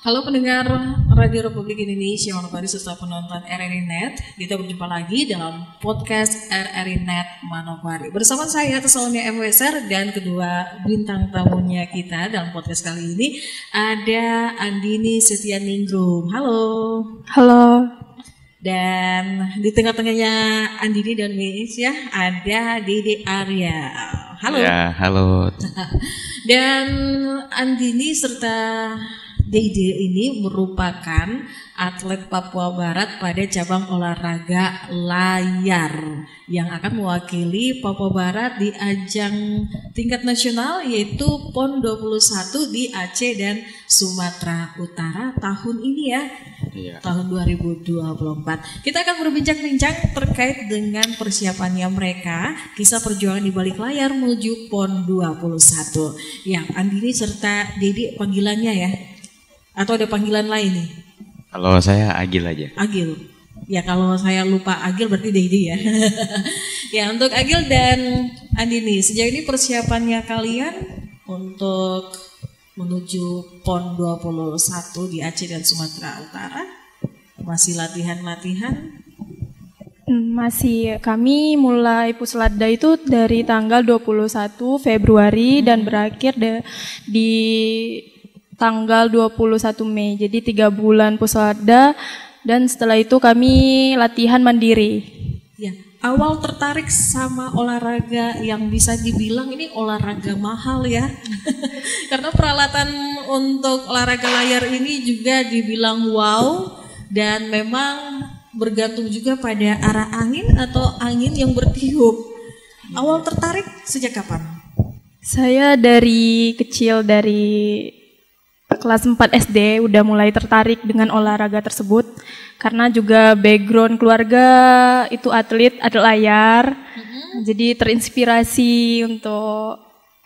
Halo pendengar Radio Republik Indonesia, Manokwari serta penonton RRI Net. Kita berjumpa lagi dalam podcast RRI Net Manokwari. Bersama saya Tesalnya FWSR dan kedua bintang tamunya kita dalam podcast kali ini ada Andini Setianingrum. Halo. Halo. Dan di tengah-tengahnya Andini dan Miss ya ada Dede Arya. Halo. Ya, halo. Dan Andini serta Dede ini merupakan atlet Papua Barat pada cabang olahraga layar yang akan mewakili Papua Barat di ajang tingkat nasional yaitu PON 21 di Aceh dan Sumatera Utara tahun ini ya. Iya. Tahun 2024. Kita akan berbincang-bincang terkait dengan persiapannya mereka, kisah perjuangan di balik layar menuju PON 21. Yang Andini serta Dede panggilannya ya. Atau ada panggilan lain nih? Kalau saya Agil aja. Agil. Ya kalau saya lupa Agil berarti Dede ya. Ya untuk Agil dan Andini, sejauh ini persiapannya kalian untuk menuju PON 21 di Aceh dan Sumatera Utara? Masih latihan-latihan? Masih, kami mulai Puslatda itu dari tanggal 21 Februari dan berakhir di tanggal 21 Mei, jadi 3 bulan Puslatda dan setelah itu kami latihan mandiri. Ya, awal tertarik sama olahraga yang bisa dibilang ini olahraga mahal ya, karena peralatan untuk olahraga layar ini juga dibilang wow dan memang bergantung juga pada arah angin atau angin yang bertiup. Awal tertarik sejak kapan? Saya dari kecil, dari kelas 4 SD udah mulai tertarik dengan olahraga tersebut karena juga background keluarga itu atlet layar. Jadi terinspirasi untuk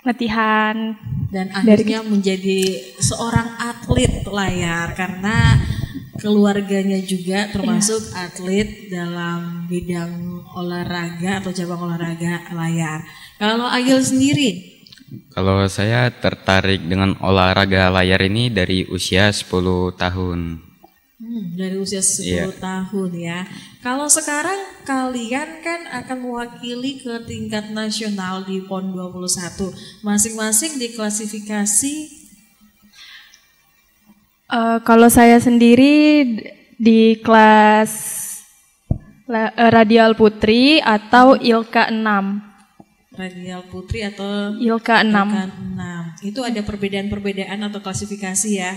latihan dan akhirnya menjadi seorang atlet layar karena keluarganya juga termasuk atlet dalam bidang olahraga atau cabang olahraga layar. Kalau Agil sendiri? Kalau saya tertarik dengan olahraga layar ini dari usia 10 tahun. Dari usia 10 tahun ya. Kalau sekarang kalian kan akan mewakili ke tingkat nasional di PON 21. Masing-masing diklasifikasi. Kalau saya sendiri di kelas Radial Putri atau ILKA 6. Radial Putri atau ILKA 6. Itu ada perbedaan-perbedaan atau klasifikasi ya?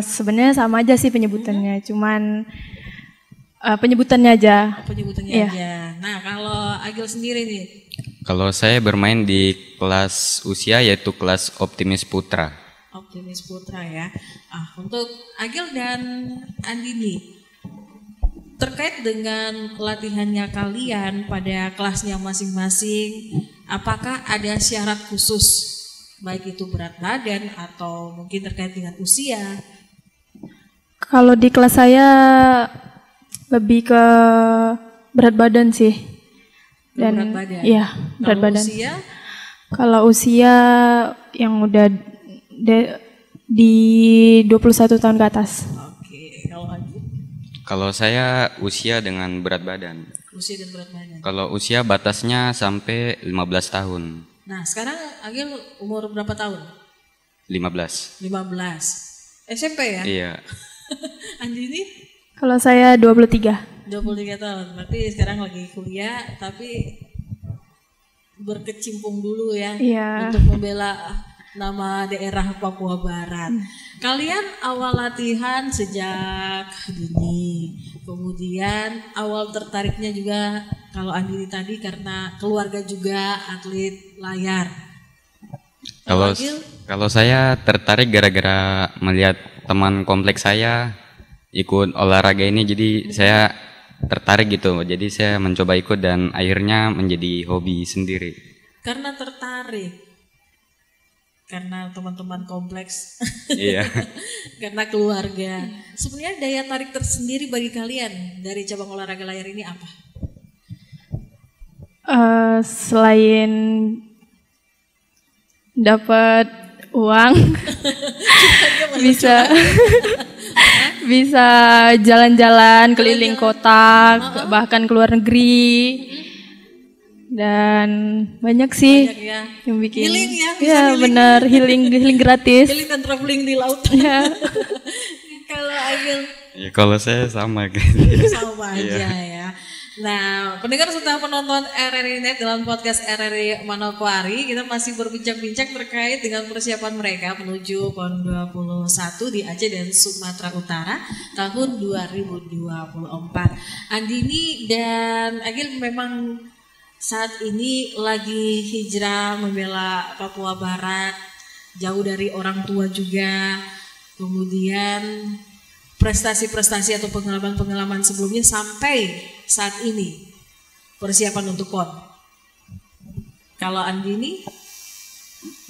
Sebenarnya sama aja sih penyebutannya, cuman penyebutannya aja. Penyebutannya aja. Nah, kalau Agil sendiri nih? Kalau saya bermain di kelas usia yaitu kelas Optimis Putra. Optimis Putra ya. Untuk Agil dan Andini, terkait dengan latihannya kalian pada kelasnya masing-masing, apakah ada syarat khusus, baik itu berat badan atau mungkin terkait dengan usia? Kalau di kelas saya lebih ke berat badan sih. Dan berat badan? Iya, berat badan. Usia? Kalau usia yang udah di 21 tahun ke atas. Oke, kalau Agil? Kalau saya usia dengan berat badan. Usia dan berat badan. Kalau usia batasnya sampai 15 tahun. Nah, sekarang Agil umur berapa tahun? 15. 15. SMP ya? Iya. Andini? Kalau saya 23. 23 tahun. Berarti sekarang lagi kuliah tapi berkecimpung dulu ya untuk membela nama daerah Papua Barat. Kalian awal latihan sejak dini, kemudian awal tertariknya juga kalau Andini tadi karena keluarga juga atlet layar. Kalau saya tertarik gara-gara melihat teman kompleks saya ikut olahraga ini, jadi saya tertarik gitu. Jadi saya mencoba ikut dan akhirnya menjadi hobi sendiri. Karena tertarik. Karena teman-teman kompleks, iya. Karena keluarga. Sebenarnya daya tarik tersendiri bagi kalian dari cabang olahraga layar ini apa? Selain dapat uang, bisa bisa jalan-jalan keliling kota, bahkan ke luar negeri. Dan banyak sih Banyak ya. yang bikin. Healing ya, bisa Iya, healing. benar, healing gratis. Healing dan traveling di laut. Ya. Kalau Agil Ya kalau saya sama gitu. sama aja ya. Nah, pendengar serta penonton RRI Net dalam podcast RRI Manokwari, kita masih berbincang-bincang terkait dengan persiapan mereka menuju PON 21 di Aceh dan Sumatera Utara tahun 2024. Andini dan Agil memang saat ini lagi hijrah membela Papua Barat, jauh dari orang tua juga, kemudian prestasi-prestasi atau pengalaman-pengalaman sebelumnya sampai saat ini persiapan untuk PON. Kalau Andini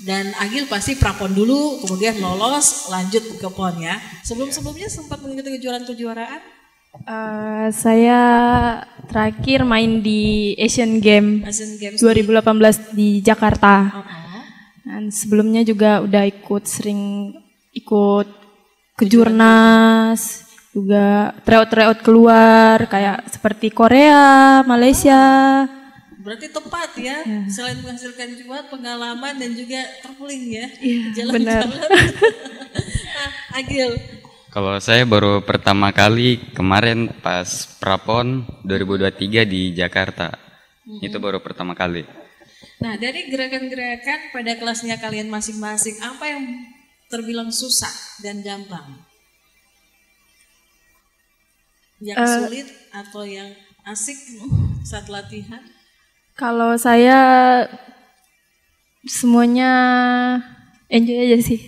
dan Agil pasti prapon dulu, kemudian lolos lanjut ke PON ya. Sebelum-sebelumnya sempat mengikuti kejuaraan-kejuaraan? Saya terakhir main di Asian Games Asian Games 2018 di Jakarta. Uh-uh. Dan sebelumnya juga udah sering ikut kejurnas, juga tryout keluar kayak seperti Korea, Malaysia. Berarti tepat ya, selain menghasilkan juga pengalaman dan juga traveling ya, Iya, benar. Nah, Agil, Kalau saya baru pertama kali kemarin pas Prapon 2023 di Jakarta. Itu baru pertama kali. nah dari gerakan-gerakan pada kelasnya kalian masing-masing, apa yang terbilang susah dan gampang? Yang sulit atau yang asik saat latihan? Kalau saya semuanya enjoy aja sih.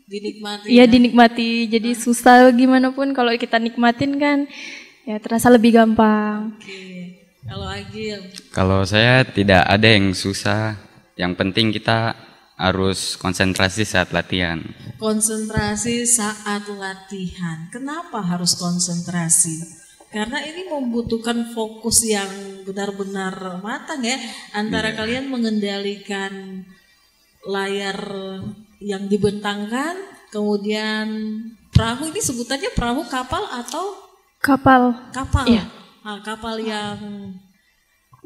Dinikmati Iya ya? dinikmati. Jadi susah gimana pun kalau kita nikmatin kan ya terasa lebih gampang. Oke. Kalau Agil, Kalau saya tidak ada yang susah. Yang penting kita harus konsentrasi saat latihan. konsentrasi saat latihan. Kenapa harus konsentrasi? Karena ini membutuhkan fokus yang benar-benar matang ya, antara kalian mengendalikan layar yang dibentangkan, kemudian perahu, ini sebutannya perahu kapal atau Kapal. kapal? Iya. Nah, kapal yang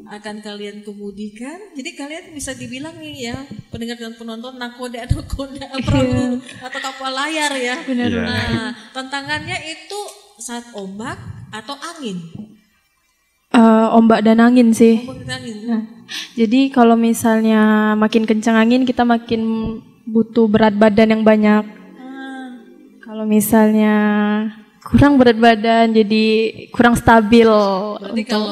akan kalian kemudikan. Jadi kalian bisa dibilang nih ya, pendengar dan penonton, nakoda perahu atau kapal layar ya. Benar. Iya. Nah, tantangannya itu saat ombak atau angin. Ombak dan angin sih. Ombak dan angin. Nah, jadi kalau misalnya makin kencang angin kita makin butuh berat badan yang banyak. Ah, Kalau misalnya kurang berat badan jadi kurang stabil. berarti kalau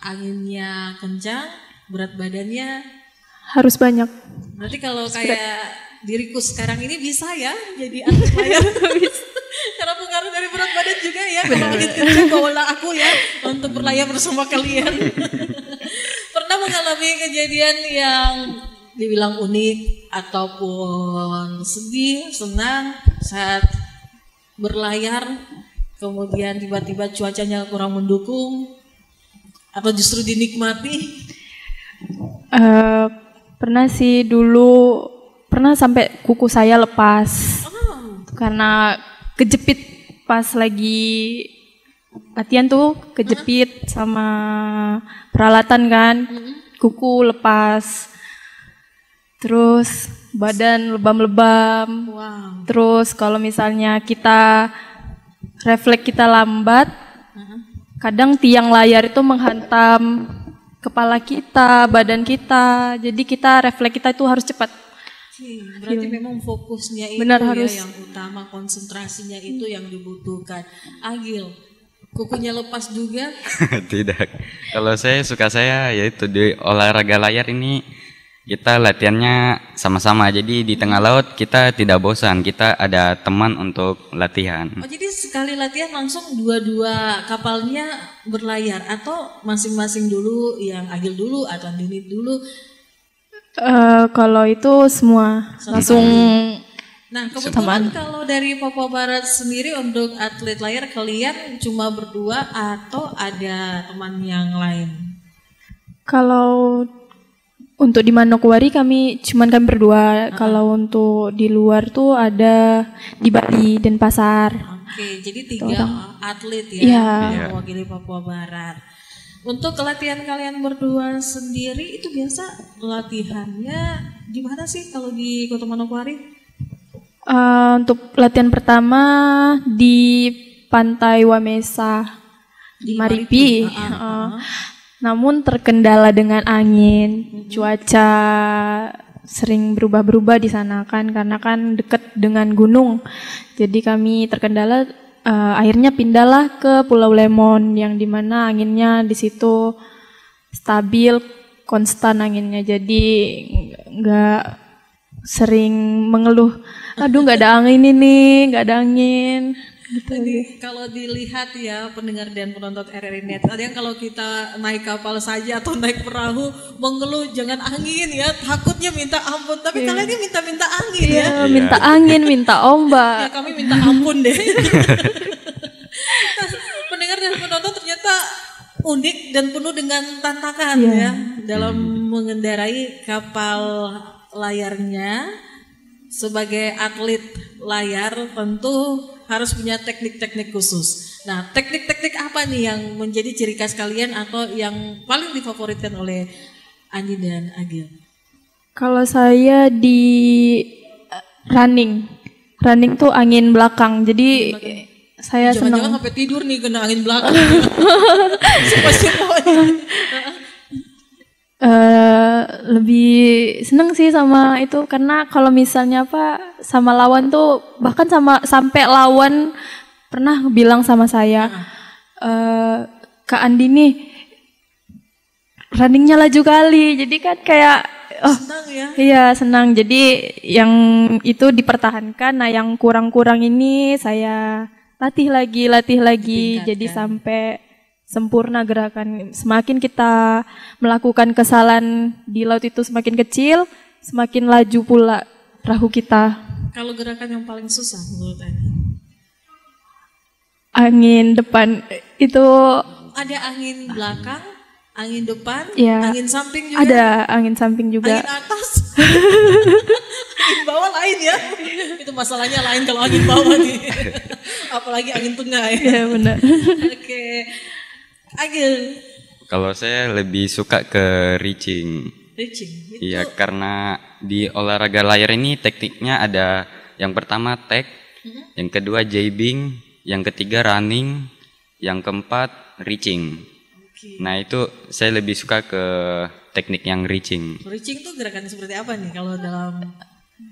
anginnya kencang, berat badannya. Harus banyak. Berarti kalau kayak diriku sekarang ini bisa ya jadi atlet layar. Karena pengaruh dari berat badan juga ya. Kalau angin kencang bawalah aku ya untuk berlayar bersama kalian. Pernah mengalami kejadian yang dibilang unik ataupun sedih, senang saat berlayar, kemudian tiba-tiba cuacanya kurang mendukung, atau justru dinikmati? Pernah sih dulu, pernah sampai kuku saya lepas karena kejepit pas lagi latihan tuh, kejepit sama peralatan kan, kuku lepas, terus badan lebam-lebam, Wow. terus kalau misalnya kita refleks kita lambat, kadang tiang layar itu menghantam kepala kita, badan kita, jadi kita refleks kita itu harus cepat. Berarti memang fokusnya itu Benar, ya harus. yang utama, konsentrasinya itu yang dibutuhkan. Agil, kukunya lepas juga? Tidak. Kalau saya suka saya yaitu di olahraga layar ini kita latihannya sama-sama. Jadi di tengah laut kita tidak bosan. Kita ada teman untuk latihan. Oh, jadi sekali latihan langsung dua-dua kapalnya berlayar atau masing-masing dulu, yang Agil dulu atau Andini dulu? Kalau itu semua langsung Nah, kebetulan kalau dari Papua Barat sendiri untuk atlet layar kalian cuma berdua atau ada teman yang lain? kalau Untuk di Manokwari kami berdua. Kalau untuk di luar tuh ada di Bali, Denpasar. Oke, jadi 3 atlet ya Iya. yang mewakili Papua Barat. Untuk latihan kalian berdua sendiri itu biasa latihannya di mana sih kalau di Kota Manokwari? Untuk latihan pertama di Pantai Wamesa di Maripi. Namun terkendala dengan angin, cuaca sering berubah-berubah di sana kan karena kan dekat dengan gunung. Jadi kami terkendala, akhirnya pindahlah ke Pulau Lemon yang dimana anginnya di situ stabil, konstan anginnya. Jadi nggak sering mengeluh, aduh nggak ada angin ini, nggak ada angin. Gitu. Ini kalau dilihat ya pendengar dan penonton RRI Net, ada yang kalau kita naik kapal saja atau naik perahu mengeluh jangan angin ya, takutnya minta ampun. Tapi kalian ini minta angin ya. Minta angin, minta ombak. Ya kami minta ampun deh. Pendengar dan penonton ternyata unik dan penuh dengan tantangan ya dalam mengendarai kapal layarnya. Sebagai atlet layar tentu harus punya teknik-teknik khusus. Nah, teknik-teknik apa nih yang menjadi ciri khas kalian atau yang paling difavoritkan oleh Andi dan Agil? Kalau saya di running tuh angin belakang. Jadi saya Jangan-jangan senang. sampai tidur nih kena angin belakang. Lebih seneng sih sama itu karena kalau misalnya sama lawan tuh bahkan sampai lawan pernah bilang sama saya, Kak Andi nih runningnya laju kali, jadi kan kayak senang ya. Iya senang, jadi yang itu dipertahankan. Nah yang kurang-kurang ini saya latih lagi jadi sampai sempurna gerakan. Semakin kita melakukan kesalahan di laut itu semakin kecil, semakin laju pula perahu kita. Kalau gerakan yang paling susah menurut Andi? Angin depan itu ada angin belakang, angin depan, ya, angin samping juga. ada angin samping juga. Angin atas, angin bawah lain ya. Itu masalahnya lain kalau angin bawah nih. Apalagi angin tengah ya. Iya benar. Oke. Agil. Kalau saya lebih suka ke reaching. Reaching. Iya, karena di olahraga layar ini tekniknya ada yang pertama tag, yang kedua jabbing, yang ketiga running, yang keempat reaching. Nah itu saya lebih suka ke teknik yang reaching. Reaching itu gerakan seperti apa nih kalau dalam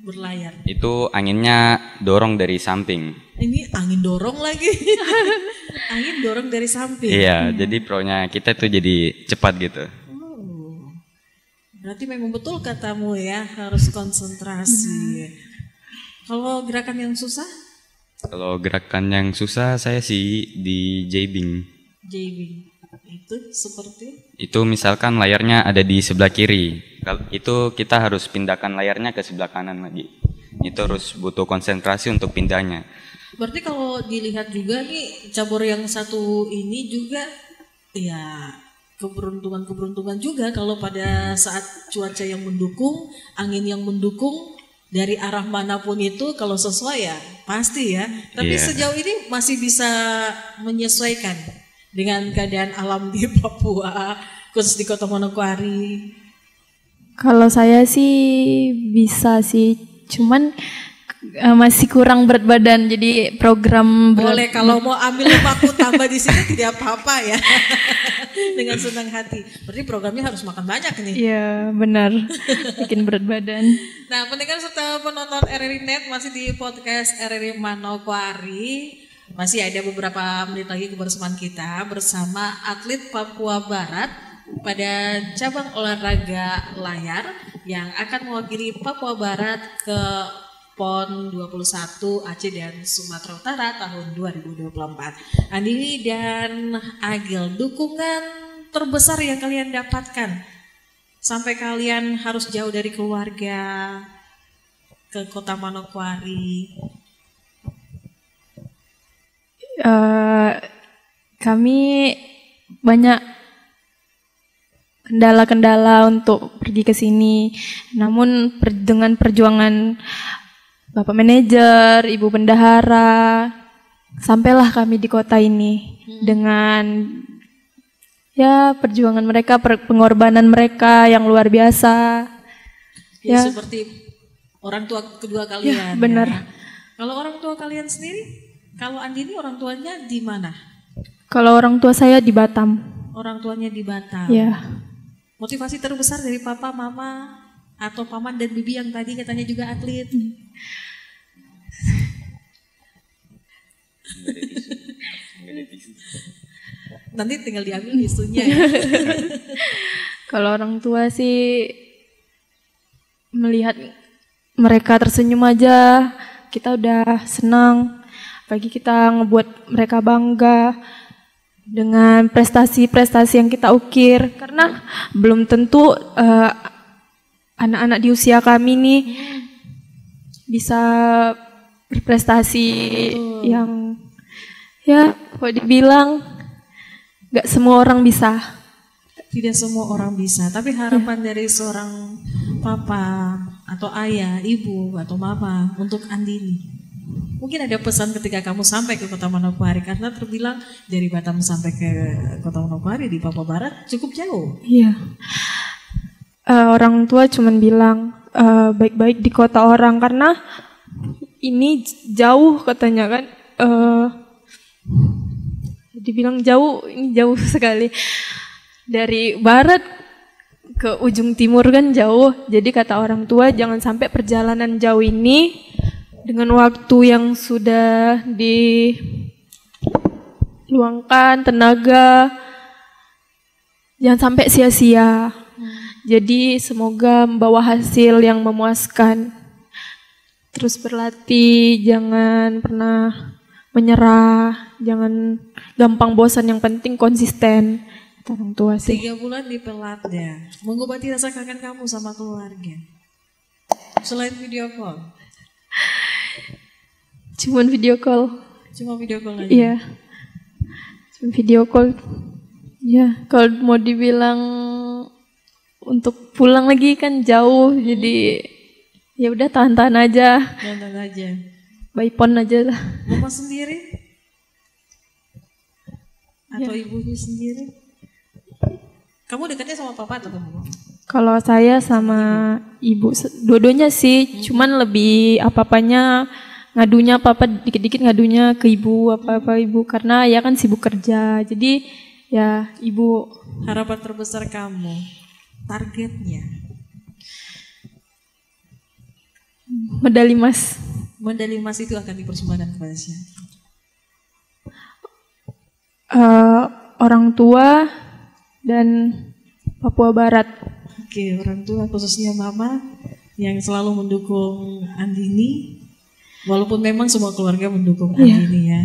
berlayar? Itu anginnya dorong dari samping. Ini angin dorong lagi. Angin dorong dari samping. Iya, jadi pro-nya kita tuh jadi cepat gitu. Oh. Berarti memang betul katamu ya, harus konsentrasi. Kalau gerakan yang susah? Kalau gerakan yang susah saya sih di jabbing. Jabbing. Itu seperti? Itu misalkan layarnya ada di sebelah kiri. Itu kita harus pindahkan layarnya ke sebelah kanan lagi. Itu harus butuh konsentrasi untuk pindahnya. Berarti kalau dilihat juga nih cabur yang satu ini juga ya keberuntungan juga kalau pada saat cuaca yang mendukung, angin yang mendukung dari arah manapun itu kalau sesuai ya pasti ya. Tapi sejauh ini masih bisa menyesuaikan dengan keadaan alam di Papua, khusus di Kota Manokwari. Kalau saya sih bisa sih, cuman masih kurang berat badan, jadi program boleh kalau mau ambil lemakku tambah di sini tidak apa-apa ya. Dengan senang hati. Berarti programnya harus makan banyak nih. Iya benar, bikin berat badan. Nah pendengar serta penonton RRI Net masih di podcast RRI Manokwari. Masih ada beberapa menit lagi kebersamaan kita bersama atlet Papua Barat pada cabang olahraga layar yang akan mewakili Papua Barat ke PON 21 Aceh dan Sumatera Utara tahun 2024. Andi dan Agil, dukungan terbesar yang kalian dapatkan sampai kalian harus jauh dari keluarga ke Kota Manokwari. Kami banyak kendala-kendala untuk pergi ke sini. Namun dengan perjuangan Bapak Manajer, Ibu Bendahara, sampailah kami di kota ini dengan ya perjuangan mereka, pengorbanan mereka yang luar biasa. Ya, seperti orang tua kedua kalian. Ya, benar. Ya. Kalau orang tua kalian sendiri, kalau Andini orang tuanya di mana? Kalau orang tua saya di Batam. Orang tuanya di Batam. Ya. Motivasi terbesar dari papa, mama, atau paman dan bibi yang tadi katanya juga atlet? Nanti tinggal diambil isunya ya. Kalau orang tua sih melihat mereka tersenyum aja, kita udah senang. Bagi kita ngebuat mereka bangga dengan prestasi-prestasi yang kita ukir, karena belum tentu anak-anak di usia kami nih bisa berprestasi yang ya kalau dibilang nggak semua orang bisa. Tidak semua orang bisa, tapi harapan dari seorang papa atau ayah, ibu atau mama untuk Andini. Mungkin ada pesan ketika kamu sampai ke Kota Manokwari, karena terbilang dari Batam sampai ke Kota Manokwari di Papua Barat cukup jauh. Iya. Orang tua cuman bilang baik-baik di kota orang karena ini jauh katanya kan. Dibilang jauh, ini jauh sekali. Dari barat ke ujung timur kan jauh. Jadi kata orang tua jangan sampai perjalanan jauh ini dengan waktu yang sudah diluangkan tenaga, jangan sampai sia-sia. Jadi semoga membawa hasil yang memuaskan. Terus berlatih, jangan pernah menyerah, jangan gampang bosan, yang penting konsisten. Orang tua sih. 3 bulan di Pelatda, mengobati rasa kangen kamu sama keluarga. Selain video call. Cuman video call. Cuma video call aja? Iya. Cuma video call. Ya, kalau mau dibilang untuk pulang lagi kan jauh, jadi ya udah tahan-tahan aja. Tahan aja. By phone aja lah. Mama sendiri? Atau ibunya sendiri? Kamu dekatnya sama papa atau sama mama? Kalau saya sama ibu, dua-duanya sih, cuman lebih apa-apanya ngadunya apa-apa, dikit-dikit ngadunya ke ibu, apa-apa ibu, karena ya kan sibuk kerja, jadi ya ibu. Harapan terbesar kamu, targetnya? Medali emas. Medali emas itu akan dipersembahkan kepada siapa? Orang tua dan Papua Barat. Oke, orang tua khususnya mama yang selalu mendukung Andini. Walaupun memang semua keluarga mendukung Andini ya,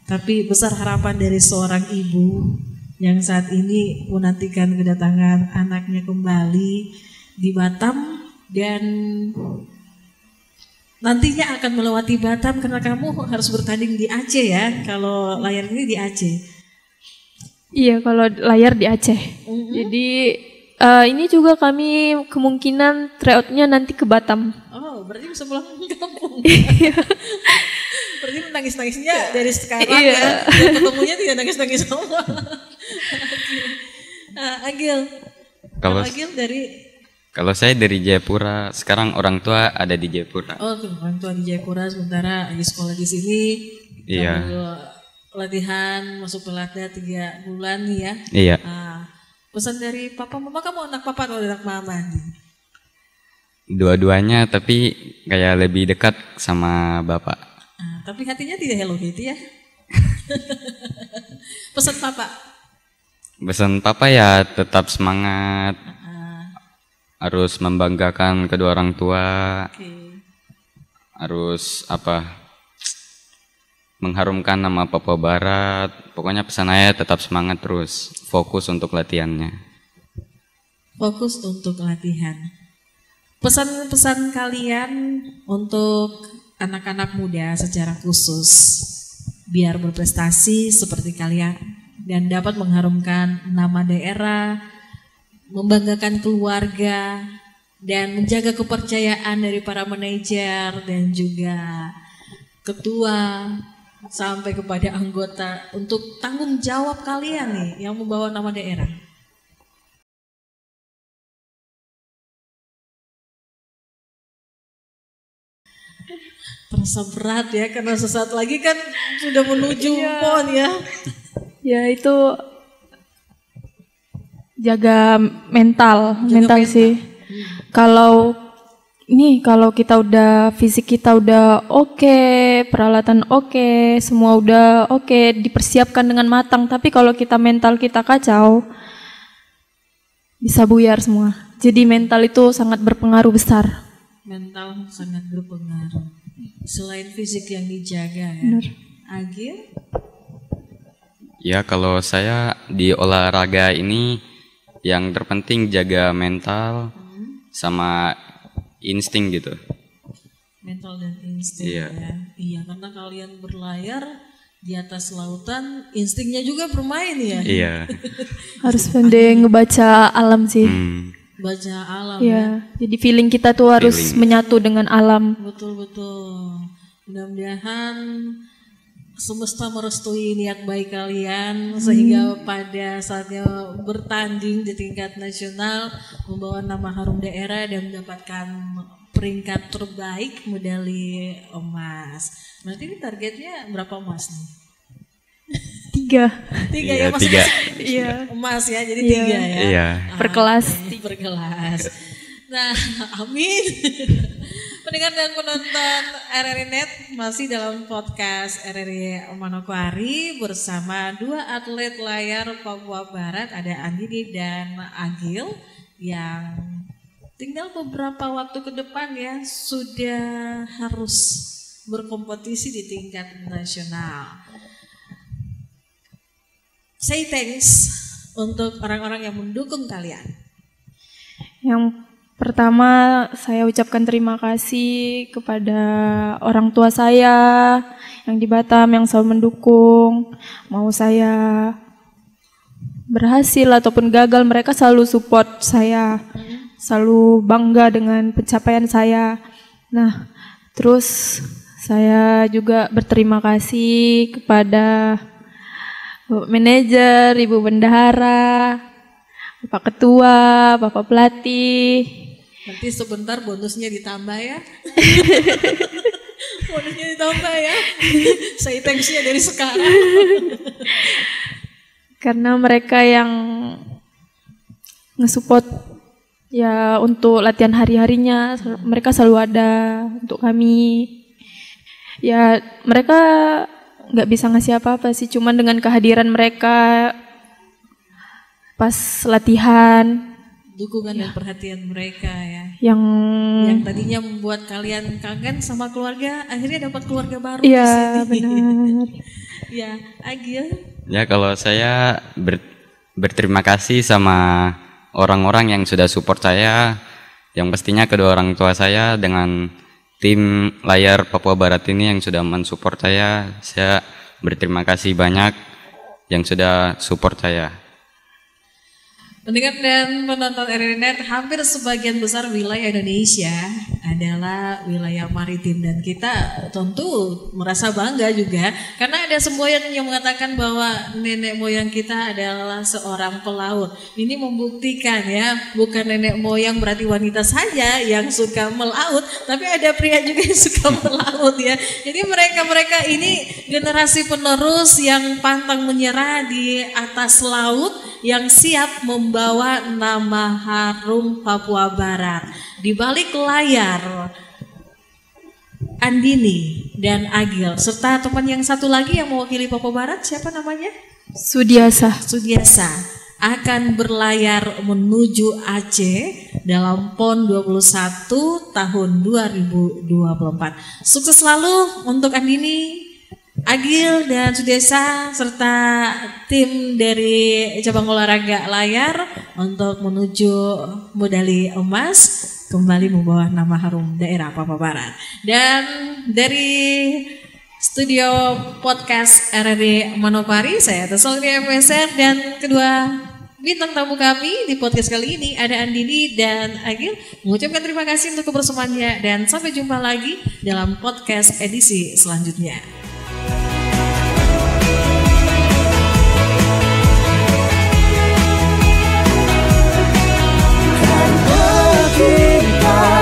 tapi besar harapan dari seorang ibu yang saat ini menantikan kedatangan anaknya kembali di Batam dan nantinya akan melewati Batam karena kamu harus bertanding di Aceh ya, kalau layar ini di Aceh. Iya, kalau layar di Aceh. Jadi ini juga kami kemungkinan tryoutnya nanti ke Batam. Oh, berarti bisa pulang kampung. Berarti nangis-nangisnya dari sekarang ya. Dan ketemunya tidak nangis-nangis sama. Agil. Kalau saya dari Jayapura, sekarang orang tua ada di Jayapura. Oh, orang tua di Jayapura, sementara lagi sekolah di sini. Iya. Latihan masuk Pelatda 3 bulan nih ya. Iya. Pesan dari papa mama, kamu anak papa atau anak mama nih? Dua-duanya, tapi kayak lebih dekat sama bapak. Tapi hatinya tidak Hello Kitty ya? Pesan papa? Pesan papa ya tetap semangat, harus membanggakan kedua orang tua, harus mengharumkan nama Papua Barat. Pokoknya pesan saya tetap semangat terus, fokus untuk latihannya. Fokus untuk latihan. Pesan-pesan kalian untuk anak-anak muda secara khusus biar berprestasi seperti kalian dan dapat mengharumkan nama daerah membanggakan keluarga, dan menjaga kepercayaan dari para manajer dan juga ketua sampai kepada anggota untuk tanggung jawab kalian nih yang membawa nama daerah. Terasa berat ya karena sesaat lagi kan sudah menuju PON ya. Ya itu jaga mental sih. Kalau kita udah fisik kita udah oke, peralatan oke, semua udah oke, dipersiapkan dengan matang. Tapi kalau mental kita kacau, bisa buyar semua. Jadi mental itu sangat berpengaruh besar. Mental sangat berpengaruh. Selain fisik yang dijaga ya. Benar. Agil? Ya kalau saya di olahraga ini yang terpenting jaga mental sama insting gitu. Mental dan insting ya. Iya, karena kalian berlayar di atas lautan, instingnya juga bermain ya. Iya. Harus pandai ngebaca alam sih. Baca alam ya. Jadi feeling kita tuh harus menyatu dengan alam. Betul. Mudah-mudahan semesta merestui niat baik kalian sehingga pada saatnya bertanding di tingkat nasional membawa nama harum daerah dan mendapatkan peringkat terbaik medali emas. Berarti ini targetnya berapa emas nih? 3. Ya mas. 3. Iya. Emas ya, jadi 3 ya. Iya. Per kelas. Per kelas. Nah, amin. Pendengar dan penonton RRI Net masih dalam podcast RRI Manokwari bersama 2 atlet layar Papua Barat, ada Andini dan Agil yang tinggal beberapa waktu ke depan ya sudah harus berkompetisi di tingkat nasional. Say thanks untuk orang-orang yang mendukung kalian. Yang pertama saya ucapkan terima kasih kepada orang tua saya yang di Batam yang selalu mendukung. Mau saya berhasil ataupun gagal, mereka selalu support saya. Selalu bangga dengan pencapaian saya. Nah, terus saya juga berterima kasih kepada Bapak Manajer, Ibu Bendahara, Bapak Ketua, Bapak Pelatih. Nanti sebentar bonusnya ditambah ya. Bonusnya ditambah ya. Saya thanks-nya dari sekarang. Karena mereka yang nge-support ya untuk latihan hari-harinya, mereka selalu ada untuk kami. Ya mereka nggak bisa ngasih apa-apa sih, cuman dengan kehadiran mereka pas latihan, dukungan dan perhatian mereka ya, yang tadinya membuat kalian kangen sama keluarga, akhirnya dapat keluarga baru. Iya benar. Ya, Agil. Ya kalau saya berterima kasih sama orang-orang yang sudah support saya, yang pastinya kedua orang tua saya dengan tim layar Papua Barat ini yang sudah mensupport saya berterima kasih banyak yang sudah support saya. Pendengar dan penonton RRI Net, hampir sebagian besar wilayah Indonesia adalah wilayah maritim dan kita tentu merasa bangga juga karena ada semboyan yang mengatakan bahwa nenek moyang kita adalah seorang pelaut. Ini membuktikan ya, bukan nenek moyang berarti wanita saja yang suka melaut, tapi ada pria juga yang suka melaut ya. Jadi mereka ini generasi penerus yang pantang menyerah di atas laut, yang siap membawa nama harum Papua Barat. Di balik layar, Andini dan Agil serta teman yang satu lagi yang mewakili Papua Barat, siapa namanya? Sudiasa akan berlayar menuju Aceh dalam PON 21 tahun 2024. Sukses selalu untuk Andini, Agil dan Sudiasa serta tim dari cabang olahraga layar untuk menuju medali emas, kembali membawa nama harum daerah Papua Barat. Dan dari studio podcast RRI Manokwari, saya Tesolri MSR dan kedua Bintang tamu kami di podcast kali ini ada Andini dan Agil. Mengucapkan terima kasih untuk kebersamaannya dan sampai jumpa lagi dalam podcast edisi selanjutnya. Cinta